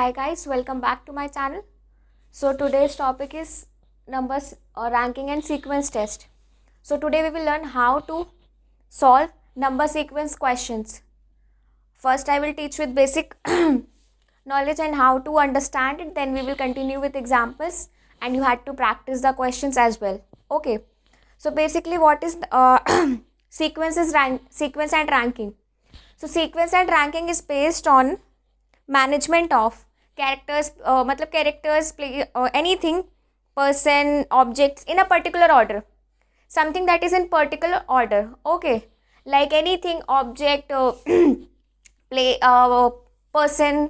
hi guys, welcome back to my channel. So today's topic is numbers ranking and sequence test. So today we will learn how to solve number sequence questions. First I will teach with basic knowledge and how to understand it, then we will continue with examples and you had to practice the questions as well. Okay, so basically what is sequence and ranking. So sequence and ranking is based on management of characters, मतलब characters, play anything, person, objects in a particular order, something that is in particular order. Okay, like anything, object, play, person,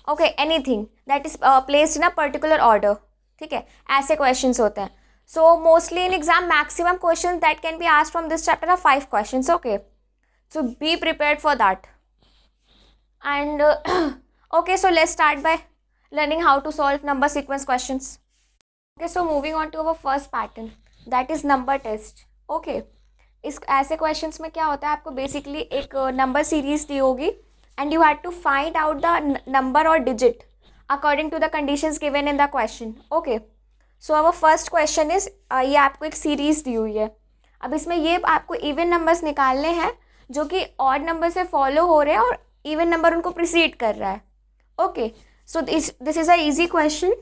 okay, anything that is placed in a particular order. ठीक है, ऐसे questions होते हैं. So mostly in exam maximum questions that can be asked from this chapter are 5 questions. Okay, so be prepared for that. And okay, so let's start by learning how to solve number sequence questions. Okay, so moving on to our first pattern, that is number test. Okay, इस ऐसे questions में क्या होता है, आपको basically एक number series दी होगी and you had to find out the number or digit according to the conditions given in the question. Okay, so our first question is ये आपको एक series दी हुई है. अब इसमें ये आपको even numbers निकालने हैं जो कि odd number से follow हो रहे हैं और even number उनको precede कर रहा है. Okay, so this is a easy question.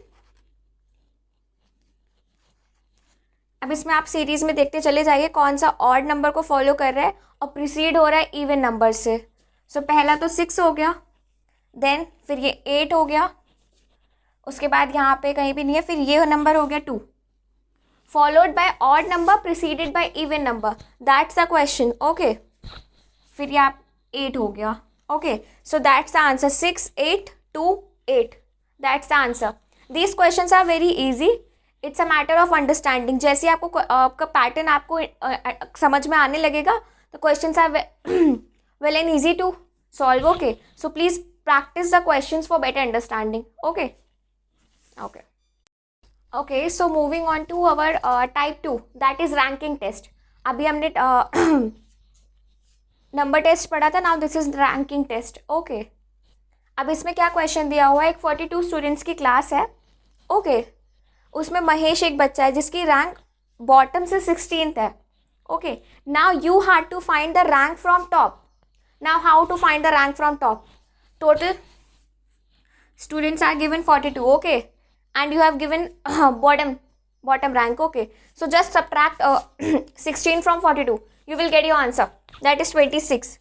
अब इसमें आप सीरीज में देखते चले जाइए कौन सा ऑड नंबर को फॉलो कर रहा है और प्रीसीड हो रहा है इवन नंबर से. सो पहला तो 6 हो गया, देन फिर ये 8 हो गया, उसके बाद यहाँ पे कहीं भी नहीं है, फिर ये नंबर हो गया 2, followed by odd number preceded by even number. That's the question. Okay, फिर ये आप 8 हो गया. Okay, so that's the answer. 6, 8, 2, 8. That's the answer. These questions are very easy. It's a matter of understanding. जैसे आपको आपका पैटर्न आपको समझ में आने लगेगा तो questions are well and easy to solve. Okay, so please practice the questions for better understanding. Okay okay okay so moving on to our type 2, that is ranking test. अभी हमने नंबर टेस्ट पढ़ा था, now this is ranking test. Okay, अब इसमें क्या question दिया हुआ है, एक 42 स्टूडेंट्स की क्लास है. ओके, उसमें महेश एक बच्चा है जिसकी रैंक बॉटम से 16th है. Okay, now you had to find the rank from top. Now how to find the rank from top. Total students are given 42. Okay, and you have given bottom rank. Okay, so just subtract 16 from 42, you will get your answer, that is 26.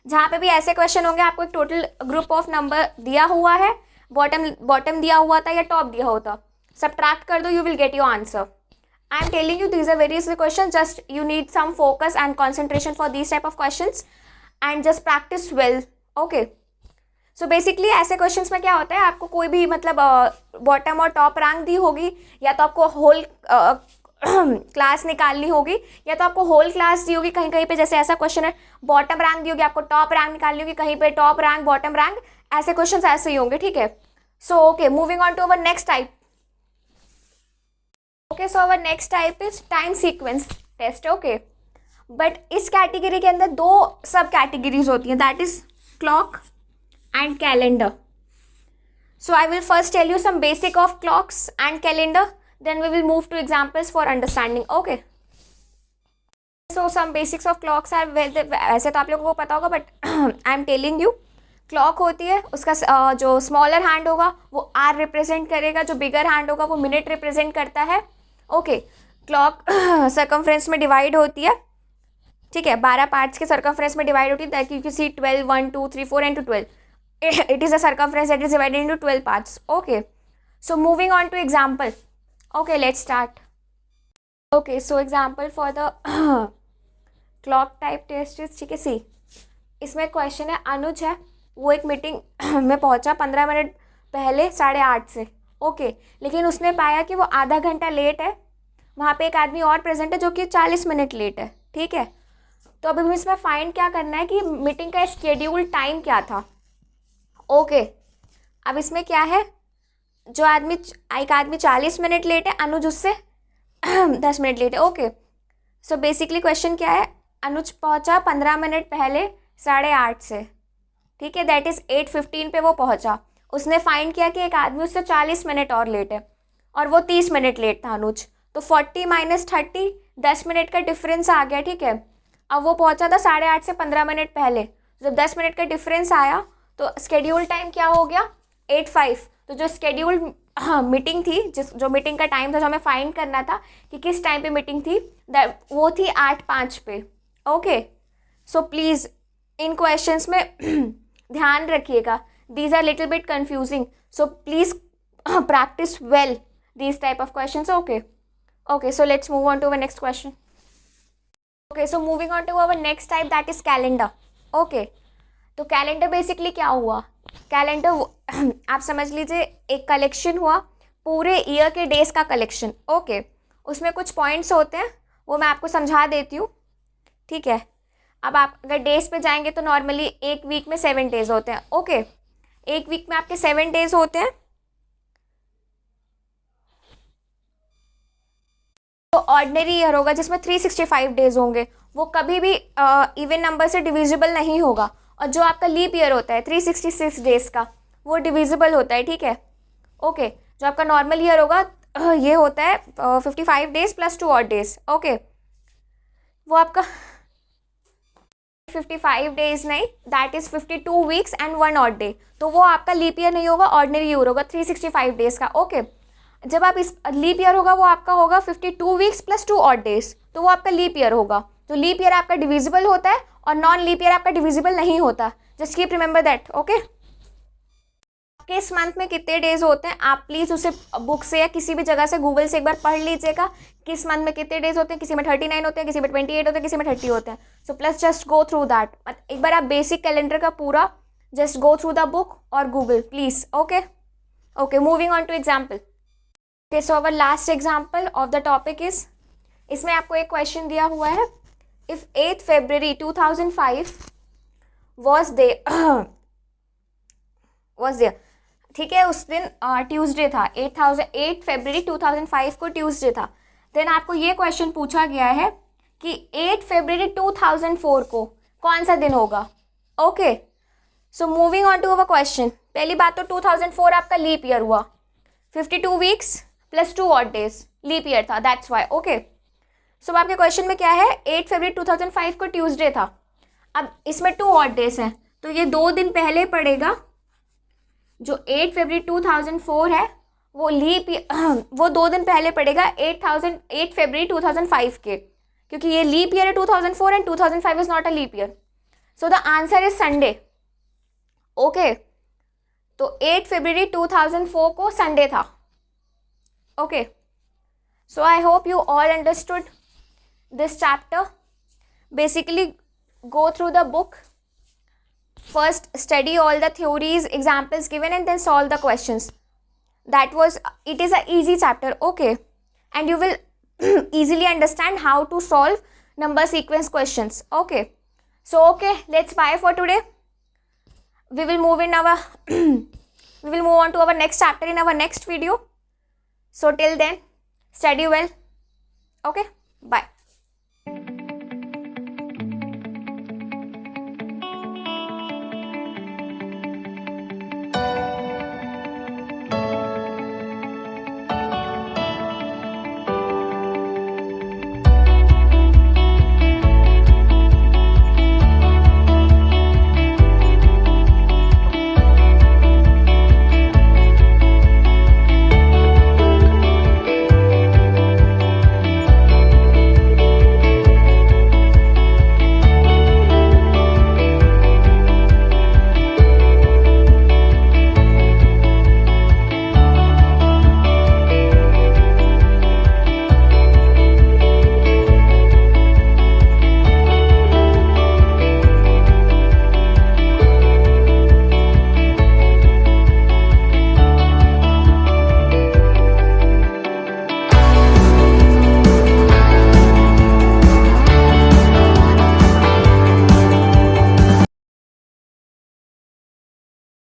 जहाँ पे भी ऐसे question होंगे आपको एक total group of number दिया हुआ है, बॉटम दिया हुआ था या टॉप दिया होता, सब्ट्रैक्ट कर दो, you will get your answer. I am telling you these are very easy question, just you need some focus and concentration for these type of questions and just practice well. Okay, so basically ऐसे questions में क्या होता है, आपको कोई भी मतलब bottom और टॉप रैंक दी होगी, या तो आपको होल क्लास निकालनी होगी, या तो आपको होल क्लास दी होगी. कहीं कहीं पे जैसे ऐसा क्वेश्चन है, बॉटम रैंक दी होगी, आपको टॉप रैंक निकालनी होगी, कहीं पे टॉप रैंक बॉटम रैंक, ऐसे क्वेश्चंस ऐसे ही होंगे. ठीक है, so okay, moving on to our next type. Okay, so our next type is time sequence test. Okay, but इस कैटेगरी के अंदर 2 सब कैटेगरीज होती हैं, that is clock and calendar. So I will first tell you some basic of clocks and calendar, then we will move to examples for understanding. Okay, so some basics of clocks are वैसे तो आप लोगों को पता होगा, but I am telling you. Clock होती है, उसका जो स्मॉलर हैंड होगा वो आर रिप्रेजेंट करेगा, जो बिगर हैंड होगा वो मिनट रिप्रेजेंट करता है. ओके, क्लॉक सर्कमफ्रेंस में डिवाइड होती है. ठीक है, 12 पार्ट्स के सर्कमफ्रेंस में डिवाइड होती है, that you can see 12, 1, 2, 3, 4 and 12. It is a circumference that is divided into 12 parts. Okay, so moving on to example. Okay, let's start. Okay, so example for the clock type test is, ठीक है, सी. इसमें question है, अनुज है, वो एक meeting में पहुंचा 15 minute पहले 8:30 से. ओके, लेकिन उसने पाया कि वो आधा घंटा लेट है. वहाँ पे एक आदमी और प्रेजेंट है जो कि 40 मिनट लेट है. ठीक है, तो अभी इसमें फाइंड क्या करना है कि मीटिंग का स्केड्यूल टाइम क्या था. ओके, अब इसमें क्या है, जो एक आदमी 40 मिनट लेट है, अनुज उससे 10 मिनट लेट है. ओके, सो बेसिकली क्वेश्चन क्या है, अनुज पहुंचा 15 मिनट पहले 8:30 से. ठीक है, दैट इज़ 8:15 पे वो पहुंचा. उसने फाइंड किया कि एक आदमी उससे 40 मिनट और लेट है और वो 30 मिनट लेट था अनुज। तो 40 माइनस 30, 10 मिनट का डिफरेंस आ गया, ठीक है। अब वो पहुंचा था 8:30 से 15 मिनट पहले। जब 10 मिनट का डिफरेंस आया तो स्केड्यूल टाइम क्या हो गया, 8:05। तो जो स्केड्यूल मीटिंग थी, जो मीटिंग का टाइम था, जो हमें फाइंड करना था कि किस टाइम पे मीटिंग थी, वो थी 8:05 पे। ओके, सो प्लीज़ इन क्वेश्चंस में ध्यान रखिएगा, these are little bit confusing, so please practice well these type of questions. Okay, so let's move on to our next question. Okay, so moving on to our next type, that is calendar. Okay, तो calendar basically क्या हुआ, calendar आप समझ लीजिए एक collection हुआ, पूरे year के डेज का कलेक्शन। ओके, उसमें कुछ पॉइंट्स होते हैं, वो मैं आपको समझा देती हूँ, ठीक है। अब आप अगर डेज पे जाएंगे तो नॉर्मली एक वीक में 7 डेज होते हैं। ओके, एक वीक में आपके 7 डेज होते हैं। तो ऑर्डिनरी ईयर होगा जिसमें 365 डेज होंगे, वो कभी भी इवन नंबर से डिविजिबल नहीं होगा। और जो आपका लीप ईयर होता है 366 डेज का, वो डिविजिबल होता है, ठीक है। ओके, जो आपका नॉर्मल ईयर होगा ये होता है 55 days plus 2 odd days. Okay, वो आपका 55 डेज नहीं, that is 52 weeks and 1 odd day. तो वो आपका लीप ईयर नहीं होगा, ऑर्डिनरी ईयर होगा 365 डेज का। ओके, जब आप इस लीप ईयर होगा वो आपका होगा 52 वीक्स प्लस 2 ऑड डेज, तो वो आपका लीप ईयर होगा। तो लीप ईयर आपका डिविजिबल होता है और नॉन लीप ईयर आपका डिविजिबल नहीं होता। Just keep remember that. Okay, किस मंथ में कितने डेज होते हैं, आप प्लीज़ उसे बुक से या किसी भी जगह से गूगल से एक बार पढ़ लीजिएगा, किस मंथ में कितने डेज होते हैं। किसी में 39 होते हैं, किसी में 28 होते हैं, किसी में 30 होते हैं। So plus just go through that, एक बार आप बेसिक कैलेंडर का पूरा just go through the book और Google please. Okay, moving on to example. Okay, so our last example of the topic is, इसमें आपको एक क्वेश्चन दिया हुआ है, इफ 8 February 2005 वॉज देयर, ठीक है, उस दिन ट्यूसडे था, 8 February 2005 को ट्यूसडे था। देन आपको ये क्वेश्चन पूछा गया है कि 8 February 2004 को कौन सा दिन होगा। Okay, so moving on to our question. पहली बात तो 2004 आपका लीप ईयर हुआ, 52 weeks plus 2 odd days, leap year था, दैट्स वाई। ओके, सो आपके क्वेश्चन में क्या है, 8 February 2005 को ट्यूसडे था। अब इसमें 2 ऑड डेज हैं, तो ये 2 दिन पहले पड़ेगा। जो 8 February 2004 है वो वो 2 दिन पहले पड़ेगा 8 February 2005 के, क्योंकि ये लीप ईयर है 2004 and 2005 is not a leap year. So the answer is Sunday. Okay, तो 8 February 2004 को संडे था। Okay, so I hope you all understood this chapter. Basically go through the book, first study all the theories, examples given, and then solve the questions. It is a easy chapter. Okay, and you will easily understand how to solve number sequence questions. Okay, so let's bye for today. We will move on to our next chapter in our next video. So till then, study well. Okay, bye.